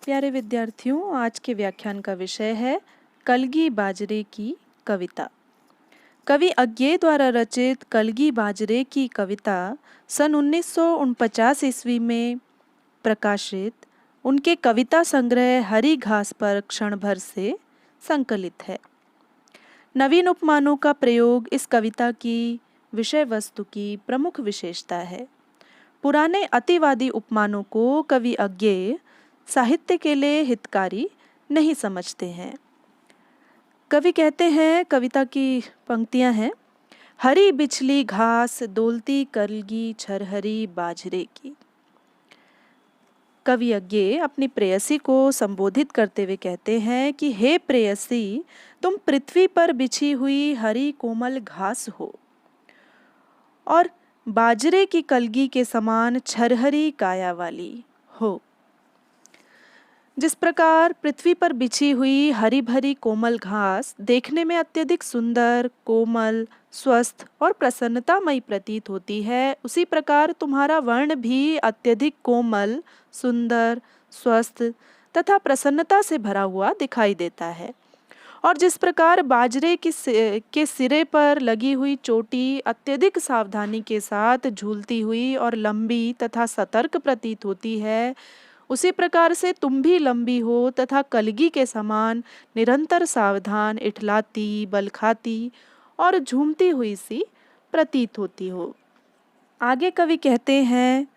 प्यारे विद्यार्थियों, आज के व्याख्यान का विषय है कलगी बाजरे की कविता। कवि अज्ञे द्वारा रचित कलगी बाजरे की कविता सन 1949 ईस्वी में प्रकाशित उनके कविता संग्रह हरी घास पर क्षण भर से संकलित है। नवीन उपमानों का प्रयोग इस कविता की विषय वस्तु की प्रमुख विशेषता है। पुराने अतिवादी उपमानों को कवि अज्ञे साहित्य के लिए हितकारी नहीं समझते हैं। कवि कहते हैं, कविता की पंक्तियां हैं, हरी बिछली घास डोलती कलगी छरहरी बाजरे की। कवि अज्ञे अपनी प्रेयसी को संबोधित करते हुए कहते हैं कि हे प्रेयसी, तुम पृथ्वी पर बिछी हुई हरी कोमल घास हो और बाजरे की कलगी के समान छरहरी काया वाली हो। जिस प्रकार पृथ्वी पर बिछी हुई हरी भरी कोमल घास देखने में अत्यधिक सुंदर, कोमल, स्वस्थ और प्रसन्नतामयी प्रतीत होती है, उसी प्रकार तुम्हारा वर्ण भी अत्यधिक कोमल, सुंदर, स्वस्थ तथा प्रसन्नता से भरा हुआ दिखाई देता है। और जिस प्रकार बाजरे के सिरे पर लगी हुई चोटी अत्यधिक सावधानी के साथ झूलती हुई और लंबी तथा सतर्क प्रतीत होती है, उसी प्रकार से तुम भी लंबी हो तथा कलगी के समान निरंतर सावधान, इठलाती, बल खाती और झूमती हुई सी प्रतीत होती हो। आगे कवि कहते हैं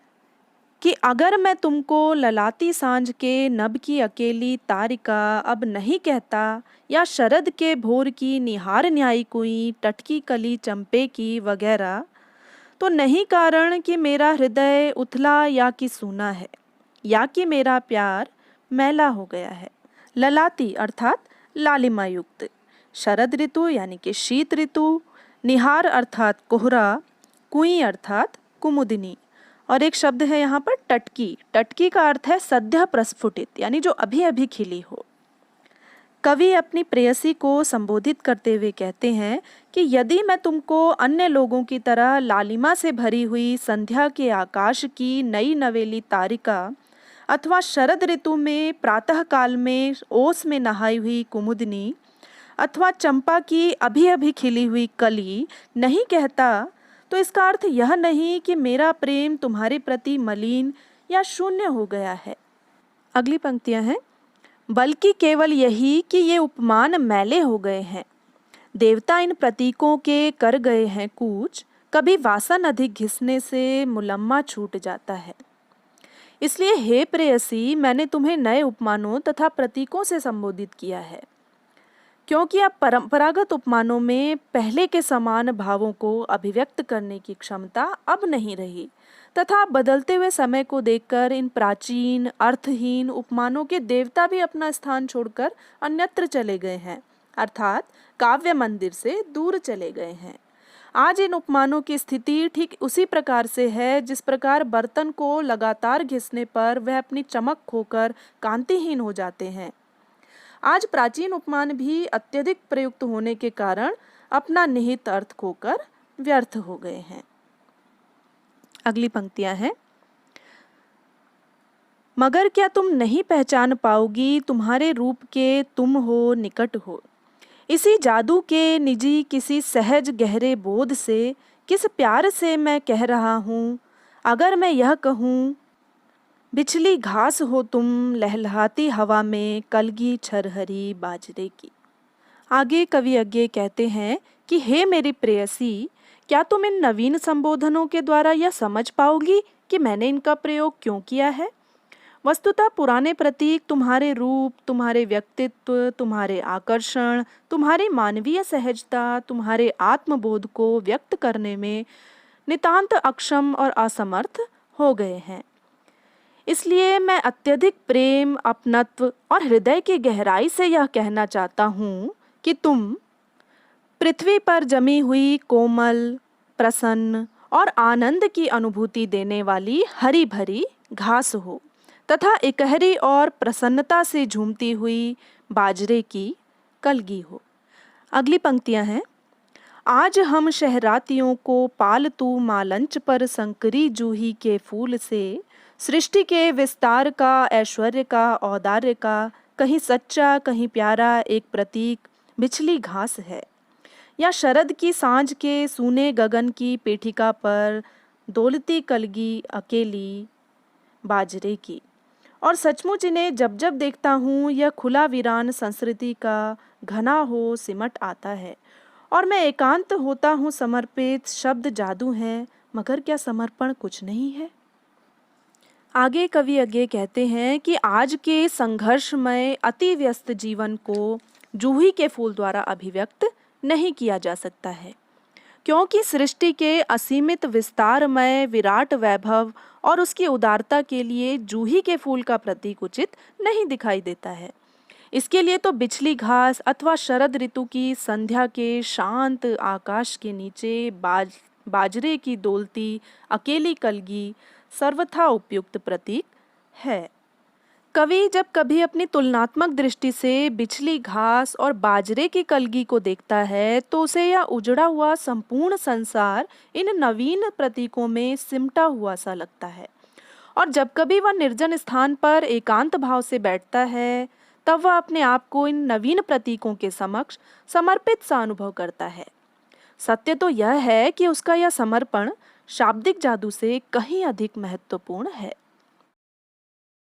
कि अगर मैं तुमको ललाती सांझ के नभ की अकेली तारिका अब नहीं कहता, या शरद के भोर की निहार न्यायी कुई टटकी कली चंपे की वगैरह, तो नहीं कारण कि मेरा हृदय उथला या कि सूना है, या कि मेरा प्यार मैला हो गया है। ललाती अर्थात लालिमा युक्त, शरद ऋतु यानी कि शीत ऋतु, निहार अर्थात कोहरा, कुई अर्थात कुमुदिनी, और एक शब्द है यहाँ पर टटकी। टटकी का अर्थ है सद्य प्रस्फुटित, यानी जो अभी अभी खिली हो। कवि अपनी प्रेयसी को संबोधित करते हुए कहते हैं कि यदि मैं तुमको अन्य लोगों की तरह लालिमा से भरी हुई संध्या के आकाश की नई नवेली तारिका अथवा शरद ऋतु में प्रातः काल में ओस में नहाई हुई कुमुदनी अथवा चंपा की अभी अभी खिली हुई कली नहीं कहता, तो इसका अर्थ यह नहीं कि मेरा प्रेम तुम्हारे प्रति मलिन या शून्य हो गया है। अगली पंक्तियां हैं, बल्कि केवल यही कि ये उपमान मैले हो गए हैं। देवता इन प्रतीकों के कर गए हैं कूच, कभी वासन अधिक घिसने से मुलम्मा छूट जाता है। इसलिए हे प्रेयसी, मैंने तुम्हें नए उपमानों तथा प्रतीकों से संबोधित किया है, क्योंकि अब परंपरागत उपमानों में पहले के समान भावों को अभिव्यक्त करने की क्षमता अब नहीं रही, तथा बदलते हुए समय को देखकर इन प्राचीन अर्थहीन उपमानों के देवता भी अपना स्थान छोड़कर अन्यत्र चले गए हैं, अर्थात काव्य मंदिर से दूर चले गए हैं। आज इन उपमानों की स्थिति ठीक उसी प्रकार से है जिस प्रकार बर्तन को लगातार घिसने पर वह अपनी चमक खोकर कांतिहीन हो जाते हैं। आज प्राचीन उपमान भी अत्यधिक प्रयुक्त होने के कारण अपना निहित अर्थ खोकर व्यर्थ हो गए हैं। अगली पंक्तियां हैं, मगर क्या तुम नहीं पहचान पाओगी तुम्हारे रूप के तुम हो निकट हो। इसी जादू के निजी किसी सहज गहरे बोध से किस प्यार से मैं कह रहा हूँ, अगर मैं यह कहूँ बिछली घास हो तुम लहलहाती हवा में कलगी छरहरी बाजरे की। आगे कवि अज्ञे कहते हैं कि हे मेरी प्रेयसी, क्या तुम इन नवीन संबोधनों के द्वारा यह समझ पाओगी कि मैंने इनका प्रयोग क्यों किया है। वस्तुतः पुराने प्रतीक तुम्हारे रूप, तुम्हारे व्यक्तित्व, तुम्हारे आकर्षण, तुम्हारी मानवीय सहजता, तुम्हारे आत्मबोध को व्यक्त करने में नितांत अक्षम और असमर्थ हो गए हैं। इसलिए मैं अत्यधिक प्रेम, अपनत्व और हृदय की गहराई से यह कहना चाहता हूँ कि तुम पृथ्वी पर जमी हुई कोमल, प्रसन्न और आनंद की अनुभूति देने वाली हरी भरी घास हो तथा इकहरी और प्रसन्नता से झूमती हुई बाजरे की कलगी हो। अगली पंक्तियां हैं, आज हम शहरातियों को पालतू मालंच पर संकरी जूही के फूल से सृष्टि के विस्तार का, ऐश्वर्य का, औदार्य का कहीं सच्चा, कहीं प्यारा एक प्रतीक बिछली घास है, या शरद की सांझ के सूने गगन की पेटिका पर दौलती कलगी अकेली बाजरे की। और सचमुच इन्हें जब जब देखता हूँ यह खुला वीरान संस्कृति का घना हो सिमट आता है, और मैं एकांत होता हूँ समर्पित। शब्द जादू हैं, मगर क्या समर्पण कुछ नहीं है? आगे कवि आगे कहते हैं कि आज के संघर्षमय अति व्यस्त जीवन को जूही के फूल द्वारा अभिव्यक्त नहीं किया जा सकता है, क्योंकि सृष्टि के असीमित विस्तारमय विराट वैभव और उसकी उदारता के लिए जूही के फूल का प्रतीक उचित नहीं दिखाई देता है। इसके लिए तो बिछली घास अथवा शरद ऋतु की संध्या के शांत आकाश के नीचे बाजरे की डोलती अकेली कलगी सर्वथा उपयुक्त प्रतीक है। कवि जब कभी अपनी तुलनात्मक दृष्टि से बिछली घास और बाजरे की कलगी को देखता है तो उसे यह उजड़ा हुआ संपूर्ण संसार इन नवीन प्रतीकों में सिमटा हुआ सा लगता है। और जब कभी वह निर्जन स्थान पर एकांत भाव से बैठता है तब वह अपने आप को इन नवीन प्रतीकों के समक्ष समर्पित सा अनुभव करता है। सत्य तो यह है कि उसका यह समर्पण शाब्दिक जादू से कहीं अधिक महत्वपूर्ण है।